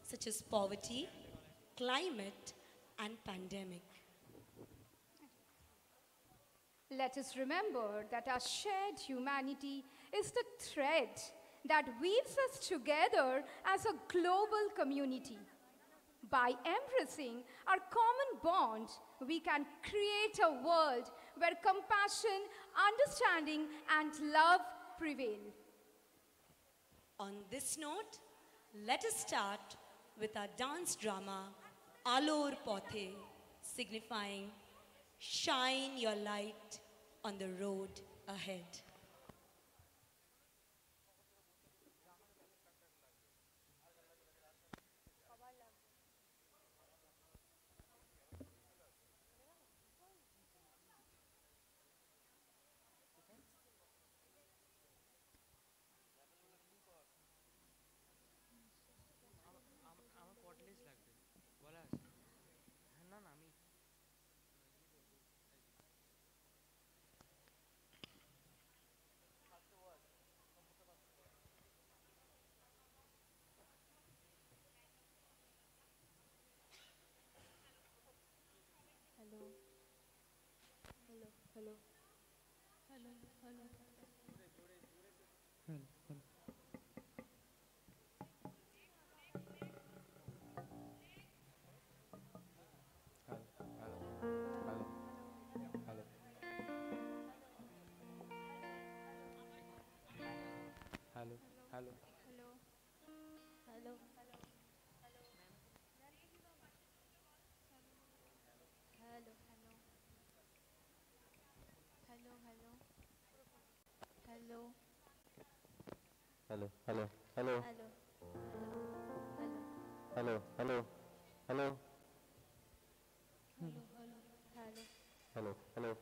such as poverty, climate, and pandemic. Let us remember that our shared humanity is the thread that weaves us together as a global community. By embracing our common bond, we can create a world where compassion, understanding, and love prevail. On this note, let us start with our dance drama, Alor Pothe, signifying shine your light on the road ahead. Hello, hello, hello, hello, hello, hello, hello, hello.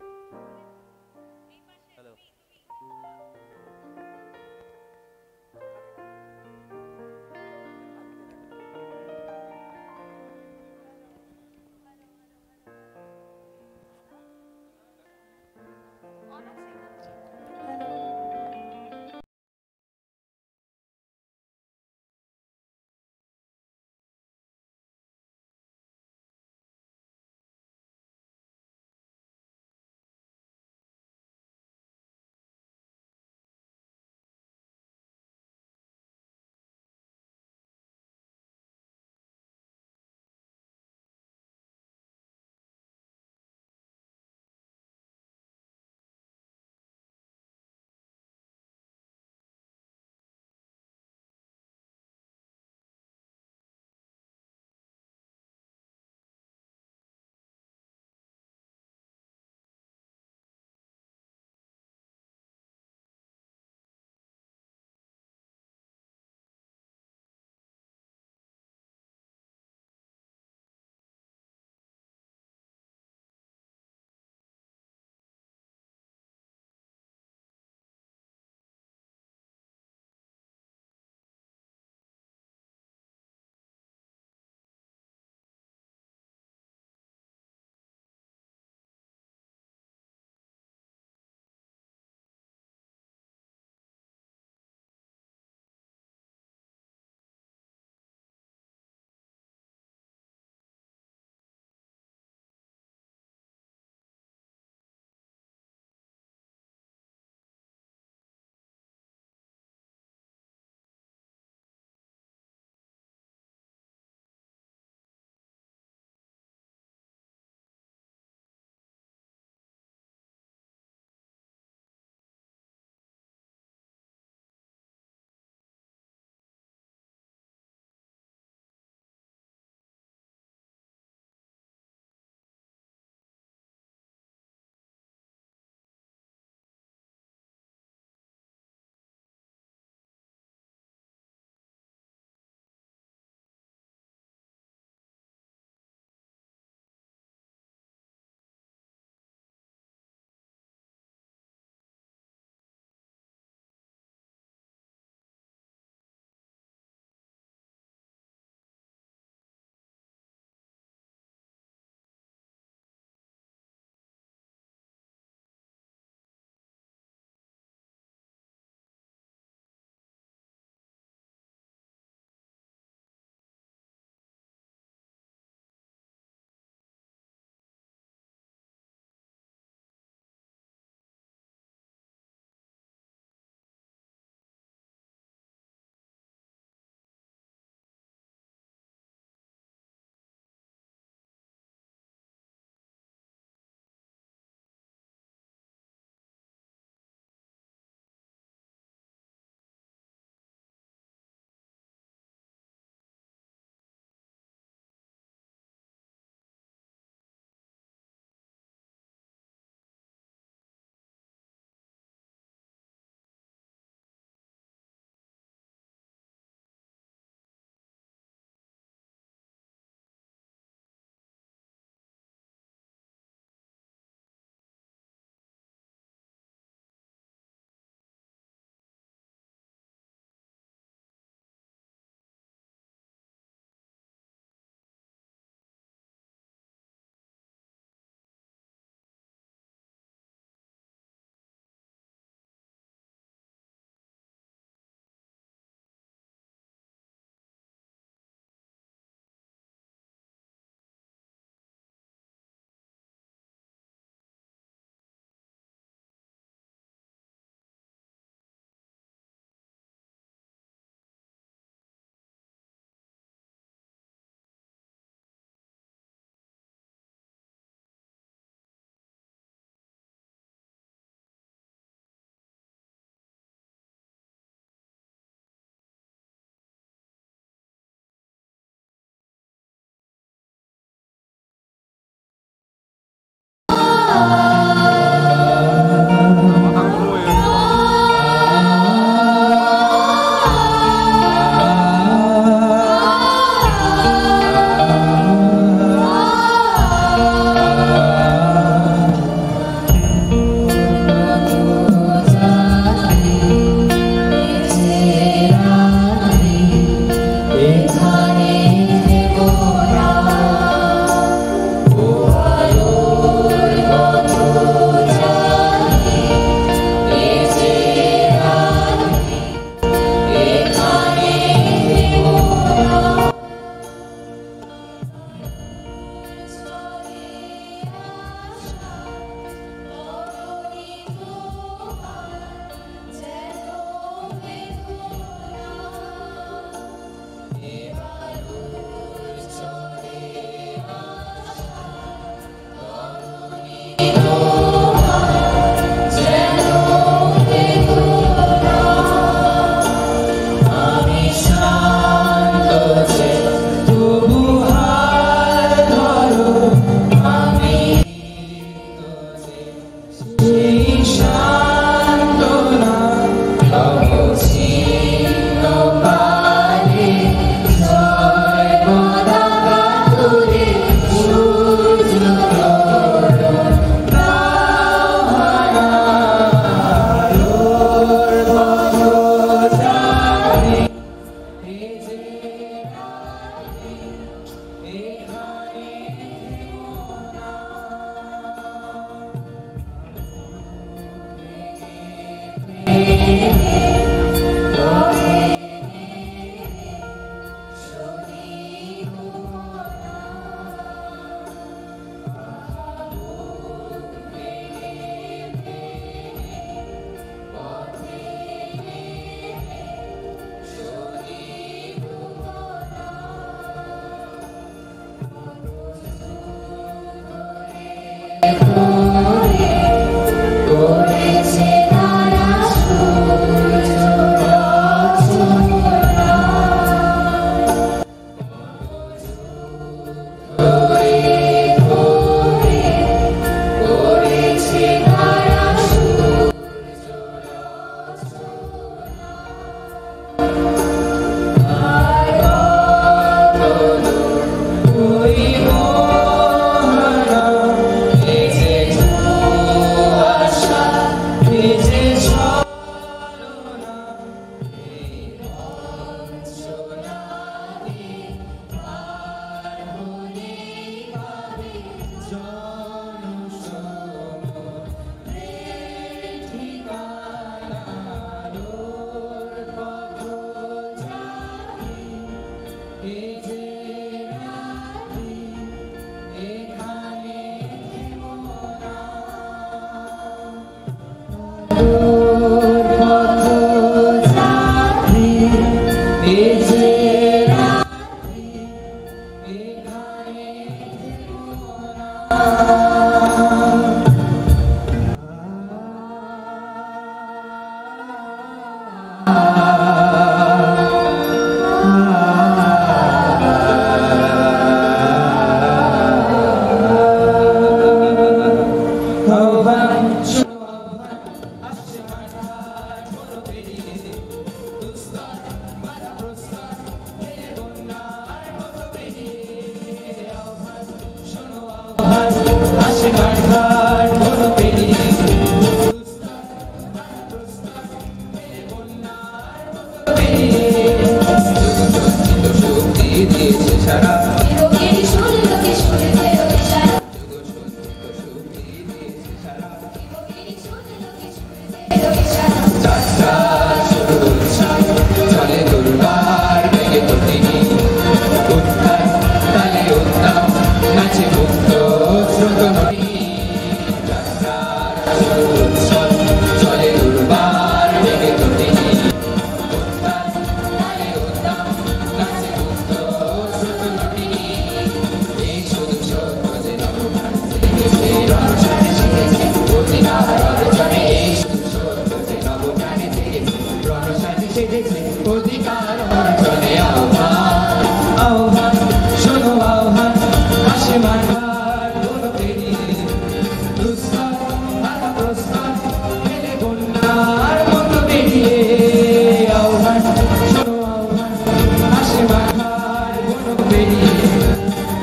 পেরিয়ে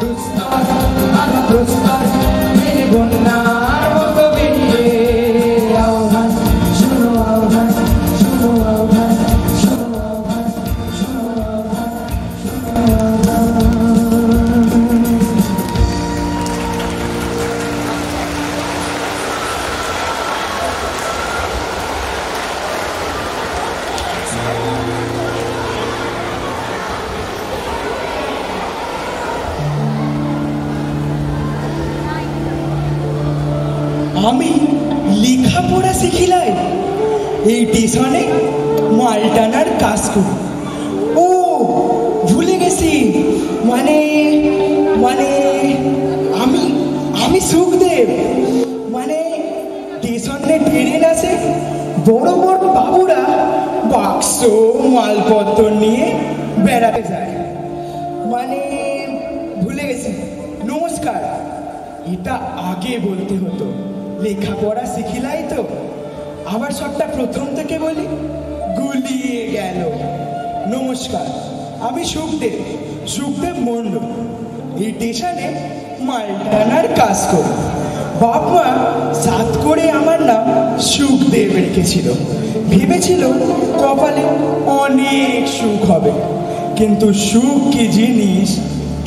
দুস্তর আর প্রস্তর মেরে বন্যার মতো বেরিয়ে আহ্বান শুনো আহ্বান শুনো আহ্বান শুনো আহ্বান শুনো আহ্বান শুনো আহ্বান। আমি লেখাপড়া শিখিলাই এই স্টেশনে মাল টানার কাজ করি। ও ভুলে গেছি, মানে মানে আমি আমি সুখদেব, মানে স্টেশনে ট্রেন আসে, বড় বড় বাবুরা বাক্স মালপত্র নিয়ে বেড়াতে যায়, মানে ভুলে গেছি। নমস্কার, এটা আগে বলতে হতো, লেখাপড়া শিখিলাই তো। আবার সবটা প্রথম থেকে বলি, গুলিয়ে গেল। নমস্কার, আমি সুখদেব, সুখদেব মন্ডল। এই স্টেশনে মাল টানার কাজ করি। বাপ মা সাত করে আমার নাম সুখদেব রেখেছিল, ভেবেছিল কপালে অনেক সুখ হবে, কিন্তু সুখ কি জিনিস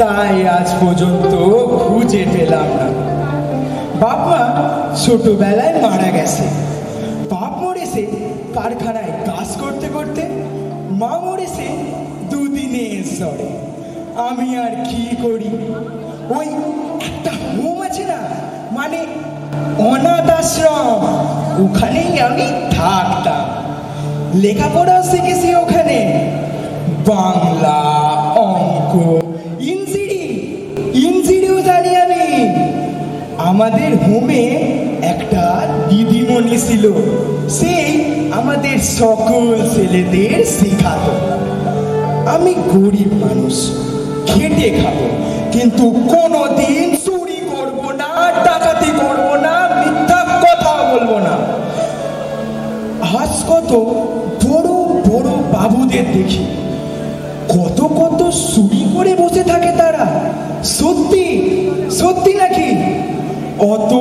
তাই আজ পর্যন্ত খুঁজে পেলাম না। বাপ মা ছোটবেলায় মারা গেছে। বাপ মরেছে কারখানায় কাজ করতে করতে, মা মরেছে দুদিনের জ্বরে। আমি আর কি করি, ওই একটা হোম আছে না, মানে অনাথ আশ্রম, ওখানেই আমি থাকতাম। লেখাপড়া শিখেছি ওখানে, বাংলা, অঙ্ক, ইনজিডিও জানি আমি। আমাদের হোমে একটা দিদিমণি ছিল, সেই আমাদের সকল ছেলেদের শেখাতো। আমি গরিব মানুষ, খেটে খাবো, কিন্তু কোনোদিন চুরি করবো না, ডাকাতি করবো না, মিথ্যা কথা বলবো না। আজ কত বড় বড় বাবুদের দেখি, কত কত চুরি করে বসে থাকে তারা। সত্যি সত্যি নাকি? অত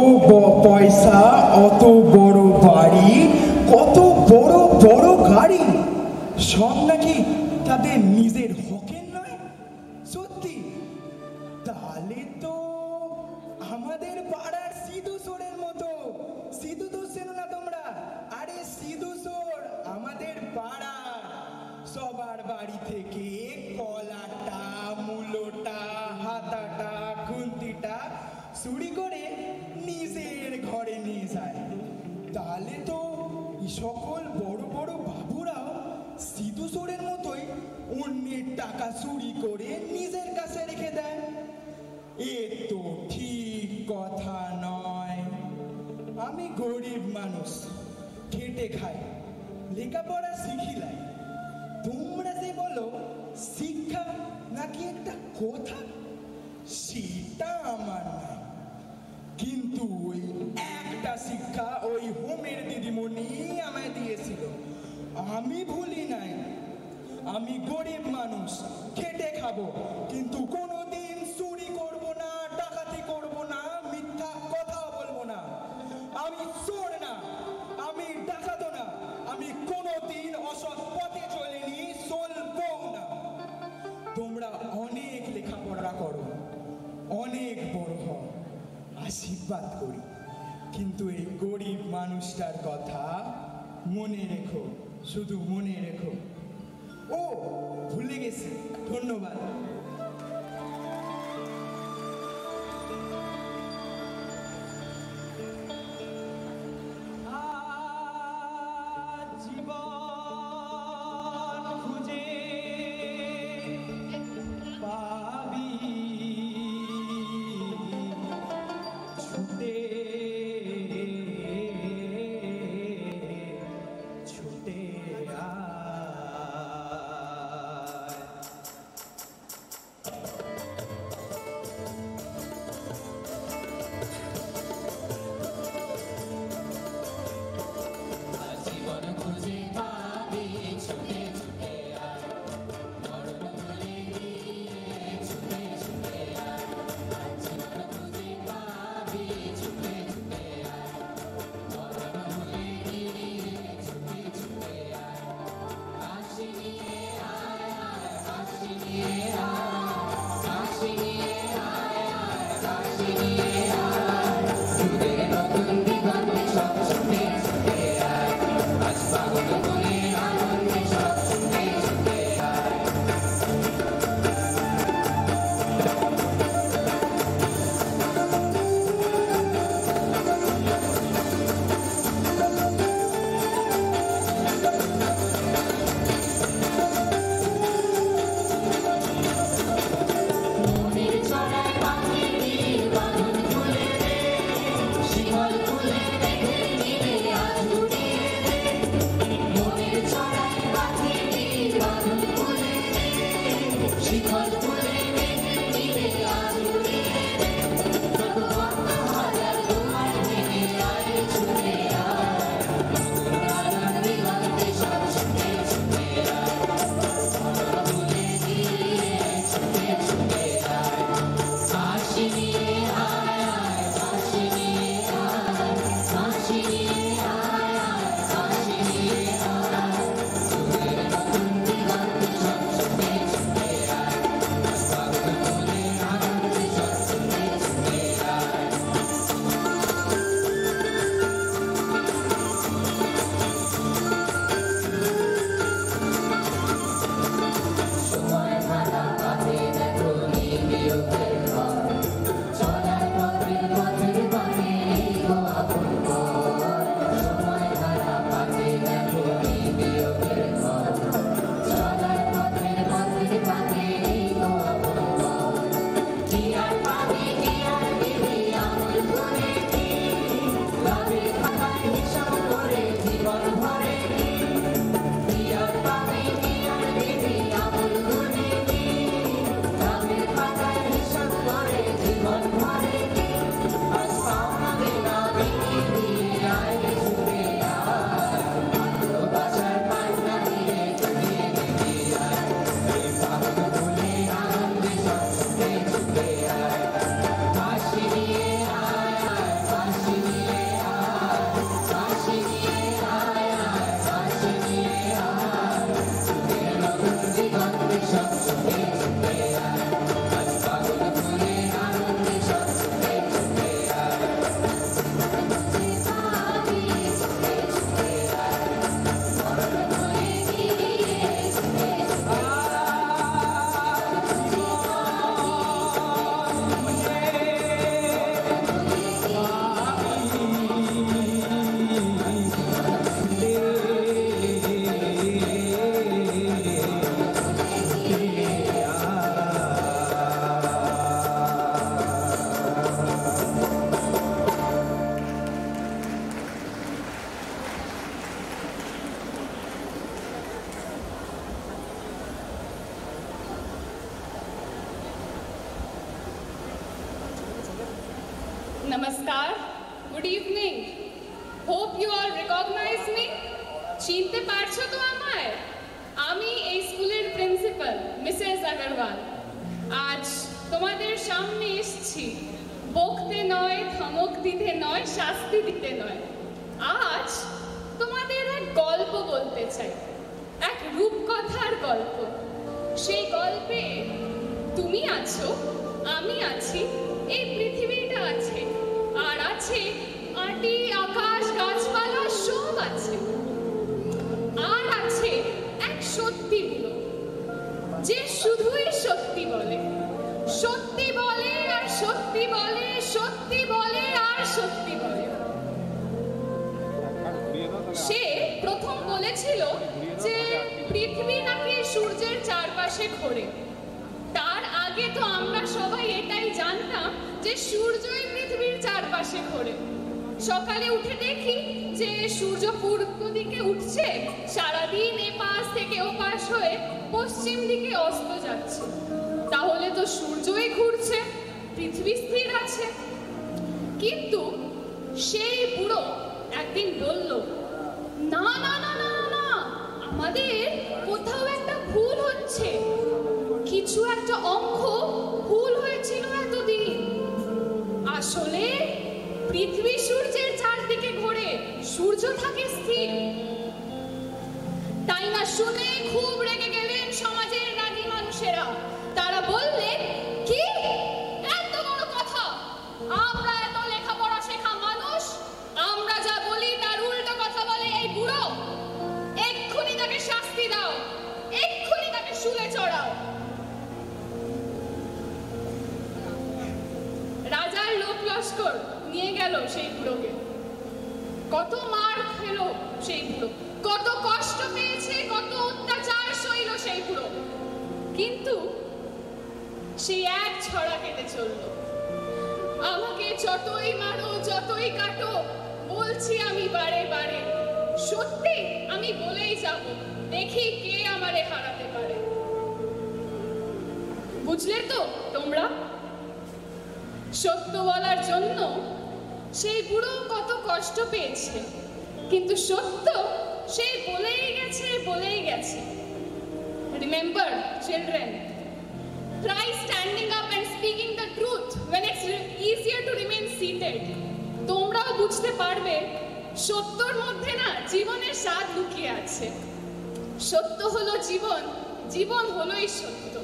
পয়সা, অত বড় বাড়ি, কত বড় বড় গাড়ি, সব নাকি তাদের নিজের হকের নয়? সত্যি? তাহলে তো আমাদের পাড়ার সিধু সোরের মতো। সিধু তো চেনো না তোমরা? আরে সিধু সোর আমাদের পাড়া, সবার বাড়ি থেকে কলাটা, মূলোটা, হাতাটা, খুন্তিটা চুরি করে নিজের ঘরে নিয়ে যায়। তাহলে তো সকল বড় বড় বাবুরাও সিধু সোরের মতোই অন্যের টাকা চুরি করে নিজের কাছে রেখে দেয়। এ তো ঠিক কথা নয়। আমি গরিব মানুষ, খেটে খাই, লেখাপড়া শিখিলাই। তোমরা যে বলো শিক্ষা নাকি একটা কথা, সেটা আমার নাই। কিন্তু ওই একটা শিক্ষা ওই হোমের দিদিমণি আমায় দিয়েছিল, আমি ভুলি নাই। আমি গরিব মানুষ, খেটে খাবো, কিন্তু কোনোদিন চুরি করবো না, ডাকাতি করবো না, মিথ্যা কথা বলবো না। আমি চোর না, আমি ডাকাতো না, আমি কোনোদিন অসৎ পথে চলিনি, চলবো না। তোমরা অনেক লেখাপড়া করো, অনেক বড় হও, আশীর্বাদ করি, কিন্তু এই গরিব মানুষটার কথা মনে রেখো, শুধু মনে রেখো। ও ভুলে গেছি, ধন্যবাদ। জীবন খুঁজে পাবি ছুটে ছুটে Namaskar. Good evening. Hope you all recognize me. চিনতে পারছো তো আমায়? আমি এই স্কুলের প্রিন্সিপাল মিসেস আগরওয়াল। আজ তোমাদের সামনে এসেছি বকতে নয়, ধমক দিতে নয়, শাস্তি দিতে নয়। আজ তোমাদের এক গল্প বলতে চাই, এক রূপকথার গল্প। সেই গল্পে তুমি আছো, আমি আছি, এই পৃথিবীটা আছে, আর আছে মাটি, আকাশ, গাছপালা সব আছে। আর আছে এক সত্যি বুড়ো, যে শুধুই সত্যি বলে, সত্যি বলে আর সত্যি বলে, সত্যি বলে আর সত্যি বলে। সে প্রথম বলেছিল যে পৃথিবী নাকি সূর্যের চারপাশে ঘোরে। তার আগে তো আমরা সবাই এটাই জানতাম যে সূর্যই পৃথিবীর চারপাশে ঘোরে। সকালে উঠে দেখি যে সূর্য পূর্ব দিকে উঠছে, সারাদিন এপাশ থেকে ওপাশ হয়ে পশ্চিম দিকে অস্ত যাচ্ছে। তাহলে তো সূর্যই ঘুরছে, পৃথিবী স্থির আছে। কিন্তু সেই বুড়ো একদিন বলল, না না না না না, আমাদের কোথাও একটা ভুল হচ্ছে, কিছু একটা অঙ্ক ভুল হয়েছিল এতদিন। আসলে পৃথিবী সূর্যের চারদিকে ঘোরে, সূর্য থাকে স্থির। তাই না শুনে খুব রেগে গেলেন সমাজের রাগী মানুষেরা। তারা বললেন, কি এত বড় কথা, আমরা এত লেখাপড়া শেখা মানুষ, আমরা যা বলি তার উল্টো কথা বলে এই বুড়ো, এক্ষুনি তাকে শাস্তি দাও, এক্ষুনি তাকে শুলে চড়াও। রাজার লোক লস্কর নিয়ে গেল সেই বুড়োকে। কত মার খেলো সেই বুড়ো, কত কষ্ট পেয়েছে, কত অত্যাচার সইল সেই বুড়ো, কিন্তু সেই এক ছড়া কেটে চললো। আমাকে যতই মারো, যতই কাটো, বলছি আমি বারে বারে, সত্যি আমি বলেই যাব, দেখি কে আমারে হারাতে পারে। বুঝলে তো তোমরা? সত্য বলার জন্য সেই বুড়ো কত কষ্ট পেয়েছে, কিন্তু সত্য সে বলেই গেছে, বলেই গেছে। Remember, children, try standing up and speaking the truth when it's easier to remain seated. তোমরাও বুঝতে পারবে সত্যর মধ্যে না জীবনের স্বাদ লুকিয়ে আছে। সত্য হলো জীবন, জীবন হলোই সত্য।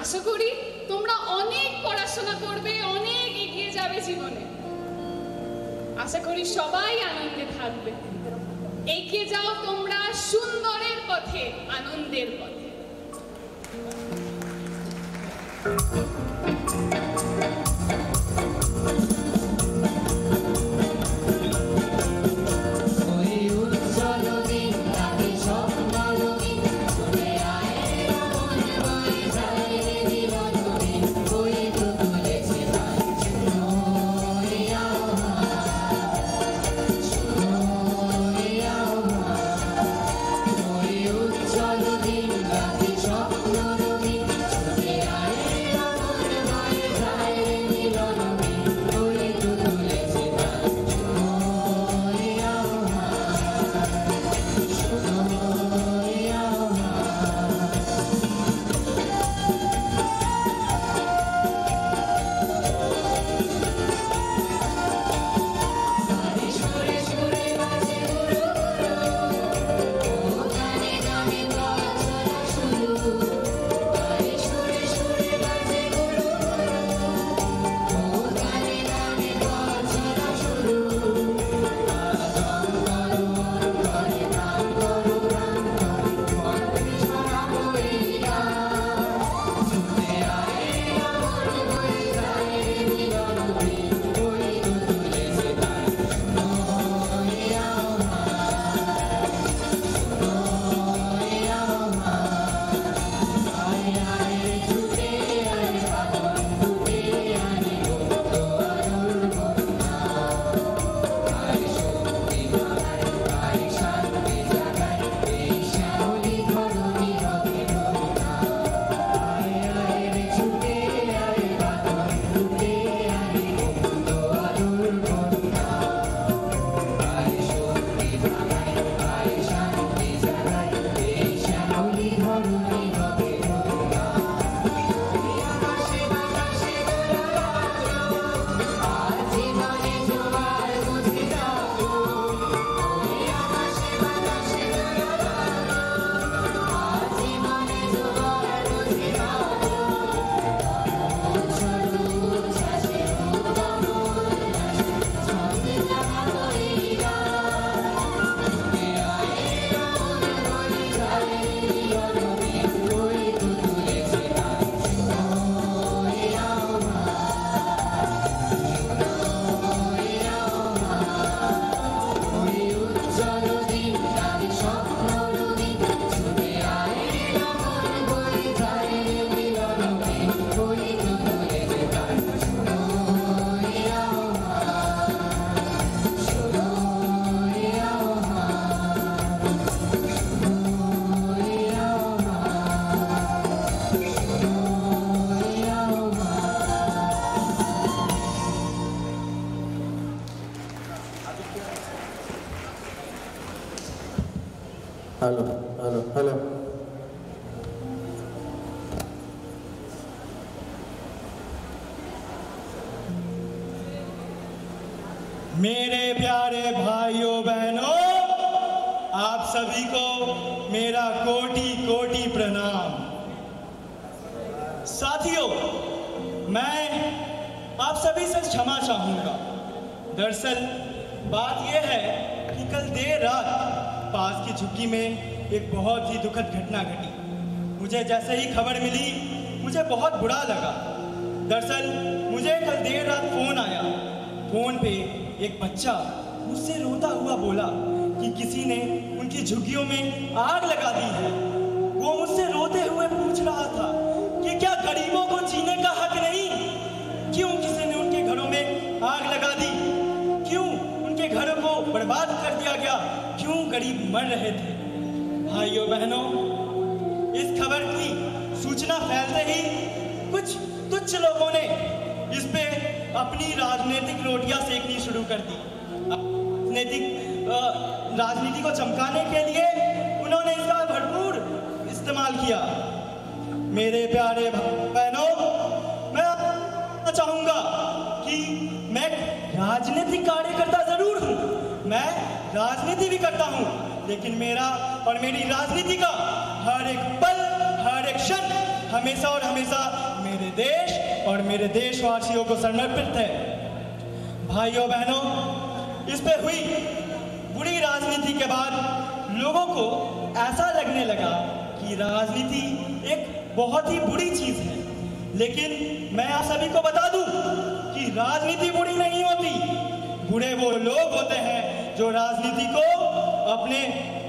আশা করি তোমরা অনেক পড়াশোনা করবে, অনেক এগিয়ে যাবে জীবনে। আশা করি সবাই আনন্দে থাকবে। এগিয়ে যাও তোমরা সুন্দরের পথে, আনন্দের পথে। চলো দিন রাতে স্বপ্ন রঙিন, हेलो हेलो हेलो। मेरे प्यारे भाइयों बहनों, आप सभी को मेरा कोटि कोटि प्रणाम। साथियों, मैं आप सभी से क्षमा चाहूंगा। दरअसल बात यह है कि कल देर रात पास की झुग्गी में एक बहुत ही दुखद घटना घटी। मुझे जैसे ही खबर मिली मुझे बहुत बुरा लगा। दरअसल मुझे कल देर रात फोन आया। फोन पे एक बच्चा मुझसे रोता हुआ बोला कि किसी ने उनकी झुग्गियों में आग लगा दी है। वो मुझसे रोते हुए पूछ रहा था कि क्या गरीबों को जीने का हक नहीं? क्यों किसी ने उनके घरों में आग लगा दी? क्यों उनके घरों को बर्बाद कर दिया गया? क्यों गरीब मर रहे थे? भाइयों बहनों, इस खबर की सूचना फैलते ही कुछ तुच्छ लोगों ने इस पे अपनी राजनीतिक रोटियां सेकनी शुरू कर दी। राजनीति को चमकाने के लिए उन्होंने इसका भरपूर इस्तेमाल किया। मेरे प्यारे बहनों, मैं आपको चाहूंगा कि मैं राजनीतिक कार्यकर्ता जरूर हूं, मैं राजनीति भी करता हूं, लेकिन मेरा और मेरी राजनीति का हर एक पल, हर एक क्षण हमेशा और हमेशा मेरे देश और मेरे देशवासियों को समर्पित है। भाइयों बहनों, इस पे हुई बुरी राजनीति के बाद लोगों को ऐसा लगने लगा कि राजनीति एक बहुत ही बुरी चीज है। लेकिन मैं आप सभी को बता दूं कि राजनीति बुरी नहीं होती। बुरे वो लोग होते हैं जो राजनीति को अपने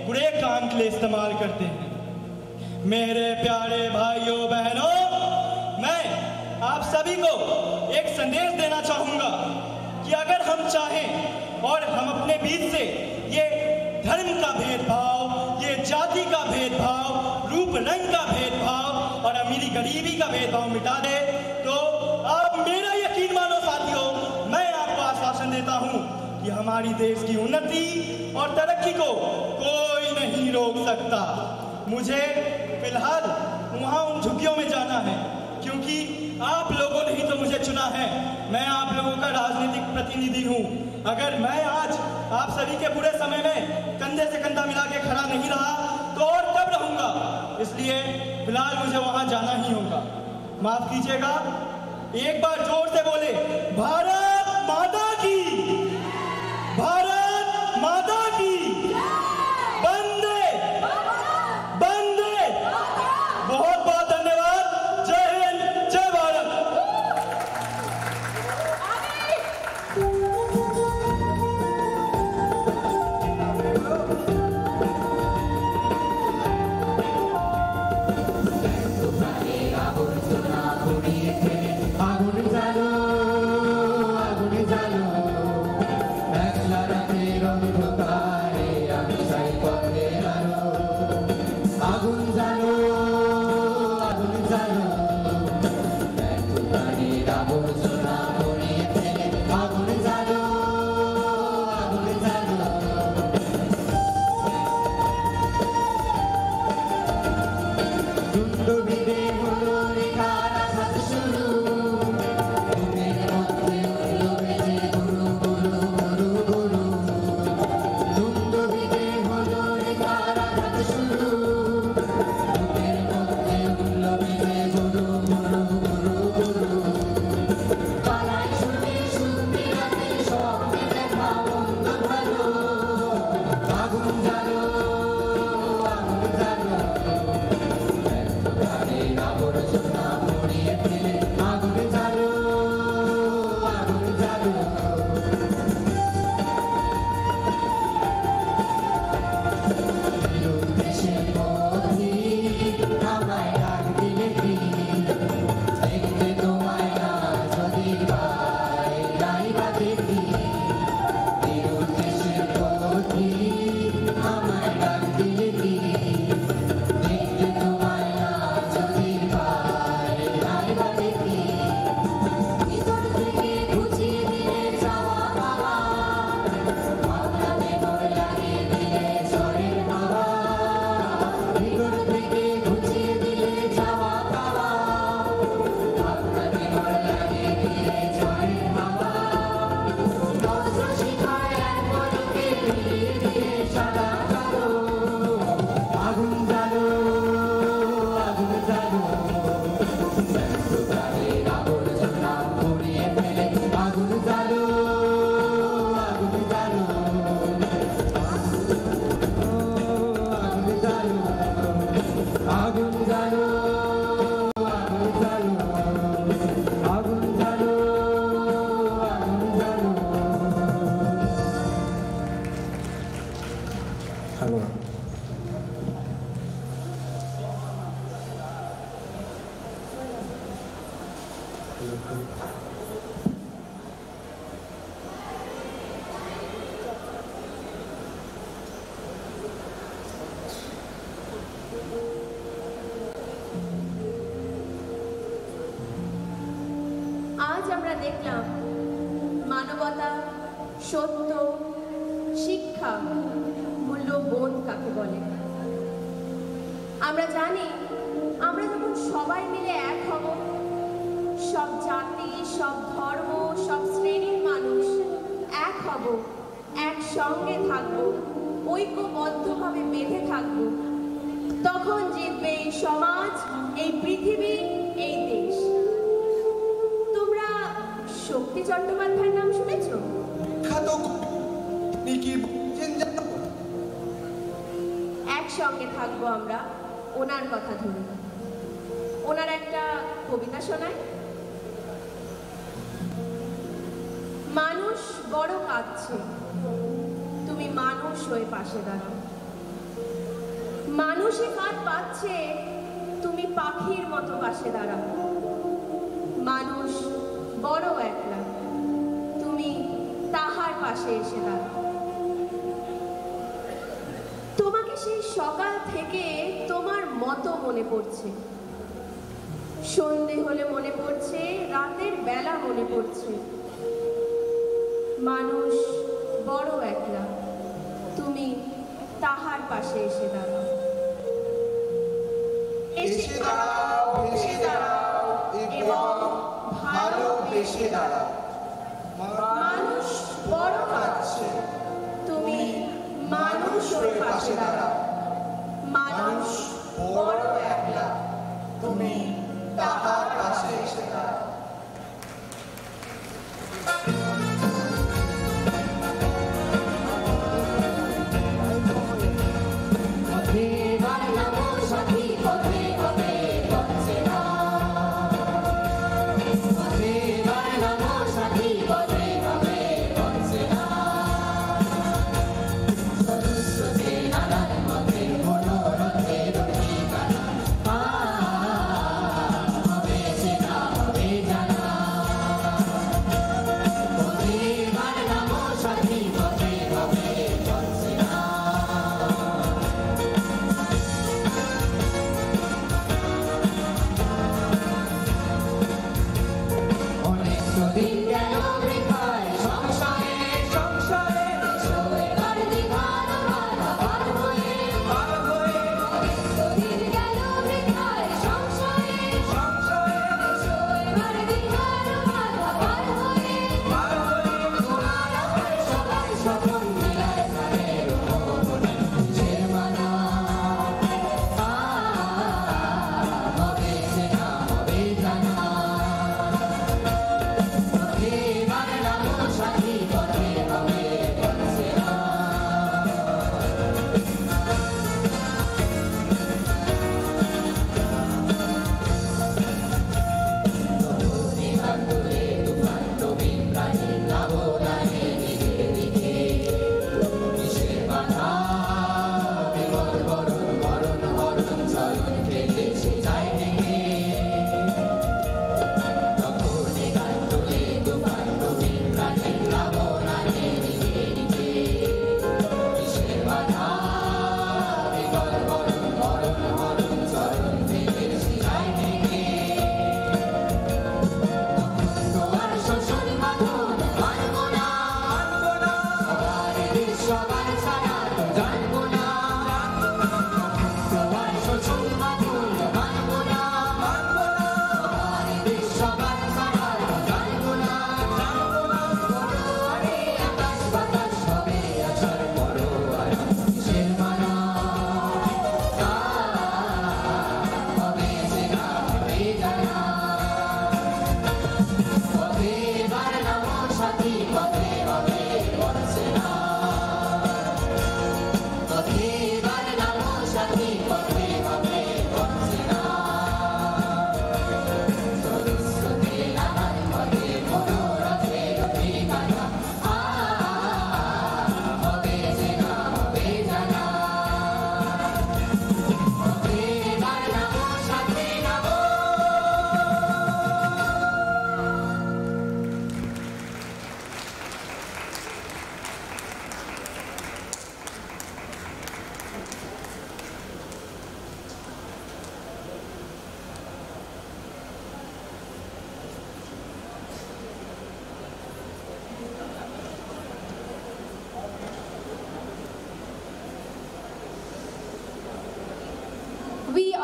बुरे काम के लिए इस्तेमाल करते हैं। मेरे प्यारे भाइयों बहनों, मैं आप सभी को एक संदेश देना चाहूंगा कि अगर हम चाहें और हम अपने बीच से ये धर्म का भेदभाव, ये जाति का भेदभाव, रूप रंग का भेदभाव और अमीरी गरीबी का भेदभाव मिटा दे, तो आप मेरा यकीन मानो साथियों, मैं आपको आश्वासन देता हूं कि हमारी देश की उन्नति और तरक्की को कोई नहीं रोक सकता। मुझे फिलहाल वहां उन झुग्गियों में जाना है, क्योंकि आप लोगों ने ही तो मुझे चुना है। मैं आप लोगों का राजनीतिक प्रतिनिधि हूं। अगर मैं आज आप सभी के बुरे समय में कंधे से कंधा मिला के खड़ा नहीं रहा तो और कब रहूंगा? इसलिए फिलहाल मुझे वहां जाना ही होगा। माफ कीजिएगा, एक बार जोर से बोले, भारत माता की, भारत माता की, वंदे वंदे। बहुत बहुत धन्यवाद। जय हिंद, जय भारत। আগুন জ্বালো, আগুন জ্বালো। আজ আমরা দেখলাম মানবতা, সত্য, শিক্ষা, মূল্যবোধ কাকে বলে। আমরা জানি আমরা যখন সবাই মিলে এক হব, সব জাতি, সব ধর্ম, সব শ্রেণীর মানুষ এক হব, একসঙ্গে থাকবো, ঐক্যবদ্ধভাবে বেঁধে থাকবো, তখন জিতবে এই সমাজ, এই পৃথিবী, এই দেশ। তোমরা শক্তি চট্টোপাধ্যায়ের নাম শুনেছ? একসঙ্গে থাকবো আমরা ওনার কথা ধরে। ওনার একটা কবিতা শোনায়। মানুষ বড় কাঁদছে, তুমি মানুষ হয়ে পাশে দাঁড়াও। মানুষই কাঁদ পাচ্ছে, তুমি পাখির মতো পাশে দাঁড়াও। মানুষ বড় একলা, তুমি তাহার পাশে এসে দাঁড়াও। তোমাকে সেই সকাল থেকে তোমার মতো মনে পড়ছে, সন্ধে হলে মনে পড়ছে, রাতের বেলা মনে পড়ছে। মানুষ বড় একলা, তুমি তাহার পাশে এসে দাঁড়াও। এসে দাঁড়াও, এসে দাঁড়াও এবং ভালোবেসে দাঁড়াও। মানুষ বড় কাঁদছে, তুমি মানুষ হয়ে পাশে দাঁড়াও। মানুষ বড় একলা, তুমি তাহার পাশে এসে দাঁড়াও।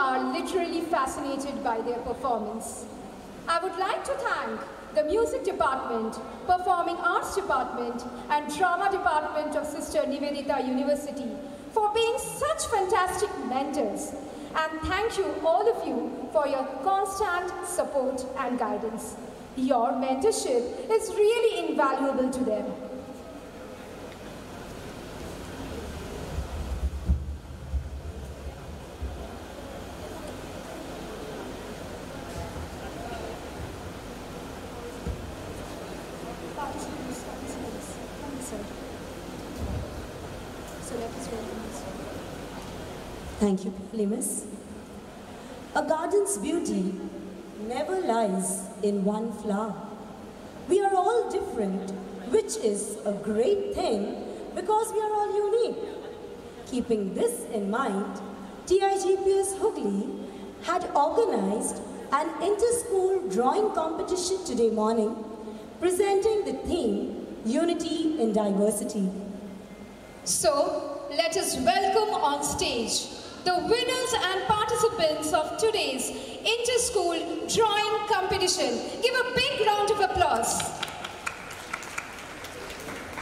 are literally fascinated by their performance. I would like to thank the Music Department, Performing Arts Department, and Drama Department of Sister Nivedita University for being such fantastic mentors. And thank you, all of you, for your constant support and guidance. Your mentorship is really invaluable to them. Thank you, Miss. A garden's beauty never lies in one flower. We are all different, which is a great thing because we are all unique. Keeping this in mind, TIGPS Hooghly had organized an inter-school drawing competition today morning, presenting the theme, Unity in Diversity. So, let us welcome on stage the winners and participants of today's inter-school drawing competition. Give a big round of applause.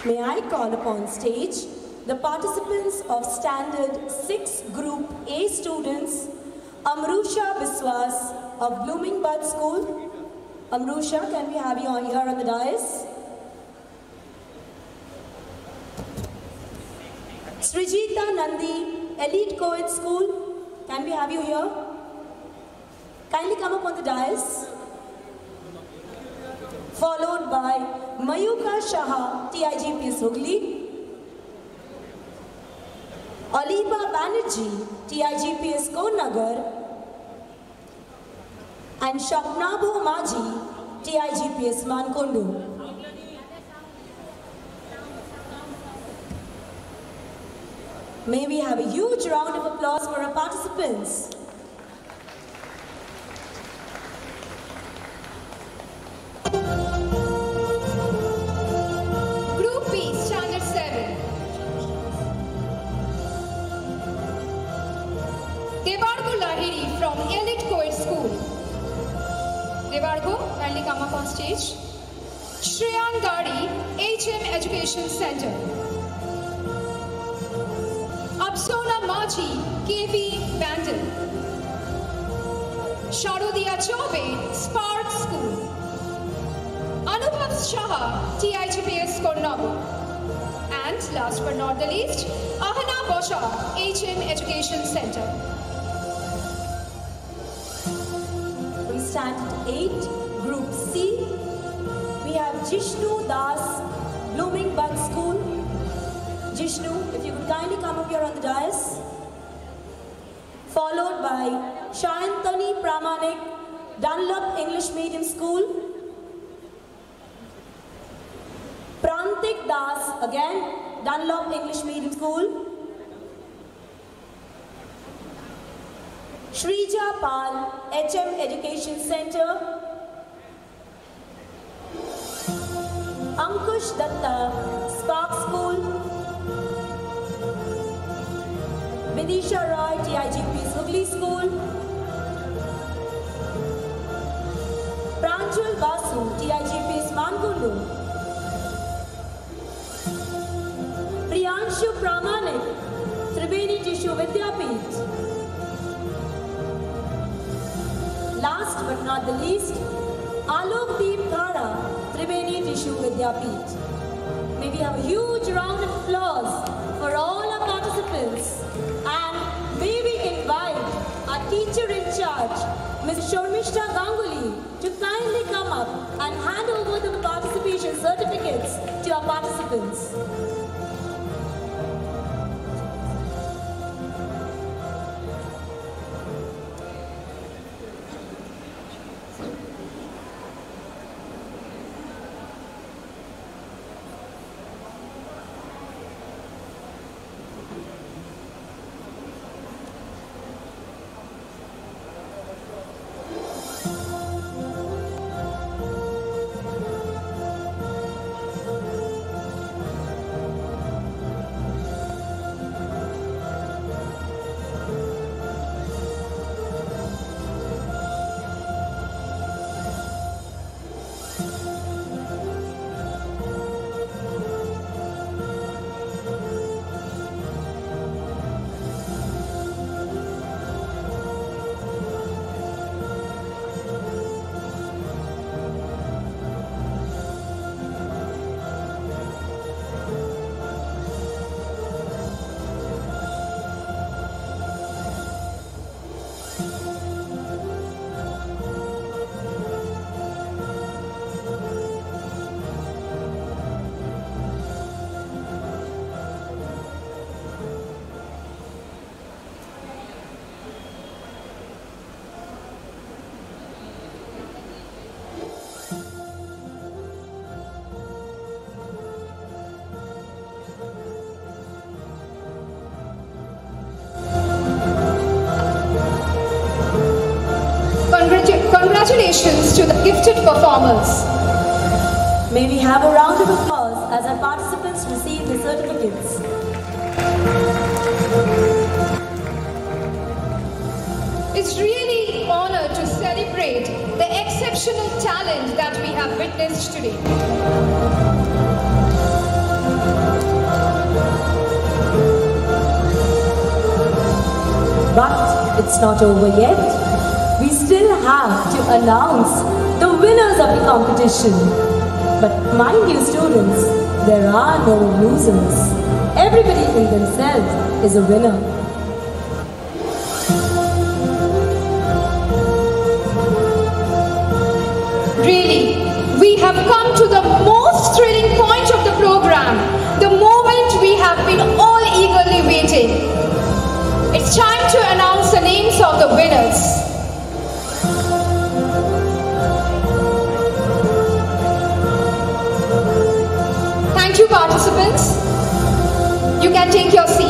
May I call upon stage the participants of Standard 6 Group A students, Amrusha Biswas of Blooming Bud School. Amrusha, can we have you on here on the dais? Srijita Nandi, Elite Co-ed School, can we have you here? Kindly come up on the dais. Followed by Mayuka Shah, TIGPS Hooghly. Oliba Banerjee, TIGPS Konnagar. And Shapnabhu Maji, TIGPS Mankondu. May we have a huge round of applause for our participants. Group B, Standard 7. Devargo Lahiri from Elite Co-ed School. Devargo, kindly come up on stage. Shreyan Gadi, HM Education Center. Absona Maji, KV Bandel. Sharudia Chobe, Spark School. Anubhav Shah, TIGPS Konnagar. And last but not the least, Ahana Bosha, HM Education Center. From Standard 8, Group C, we have Jishnu Das, Blooming Bud School. Jishnu, if you could kindly come up here on the dais. Followed by Shayantani Pramanik, Dunlop English Medium School. Prantik Das, again, Dunlop English Medium School. Shrija Pal, HM Education Center. Ankush Datta, Spark School. Vidisha Roy, TIGPS Hooghly School. Pranjul Basu, TIGPS Mangundu. Priyanshu Pramanik, Tribeni Tishu Vidyapith. Last but not the least, Alok Deep Thara, Tribeni Tishu Vidyapith. May we have a huge round of applause for all our participants. And may we invite our teacher in charge, Ms. Shormishta Ganguly, to kindly come up and hand over the participation certificates to our participants. Commerce. May we have a round of applause as our participants receive the certificates. It's really an honor to celebrate the exceptional talent that we have witnessed today. But it's not over yet. We still have to announce the winners of the competition. But mind you, students, there are no losers. Everybody in themselves is a winner. Really, we have come to the most thrilling point of the program, the moment we have been all eagerly waiting. It's time to announce the names of the winners. Thank you, participants. You can take your seats.